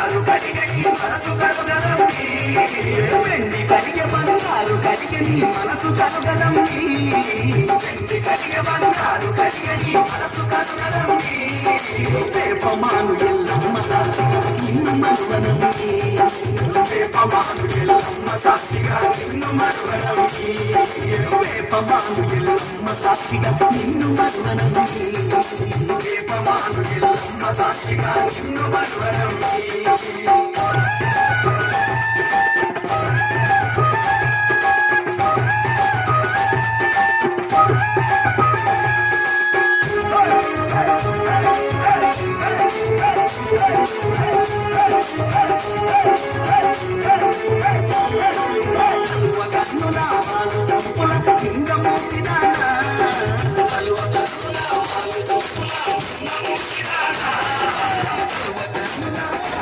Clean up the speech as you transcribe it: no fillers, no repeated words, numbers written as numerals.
బంగారు కడిగని మనసు కలుగదండి వెండి కడిగే బంగారు కడిగని మనసు కలుగదండి వెండి కడిగే బంగారు కడిగని మనసు కలుగదండి వేపమాను ఎల్లమ్మ సాక్షిగా నిన్ను మరువనండి వేపమాను ఎల్లమ్మ సాక్షిగా నిన్ను మరువనండి వేపమాను ఎల్లమ్మ సాక్షిగా నిన్ను మరువనండి వేపమాను ఎల్లమ్మ సాక్షిగా నిన్ను మరువనండి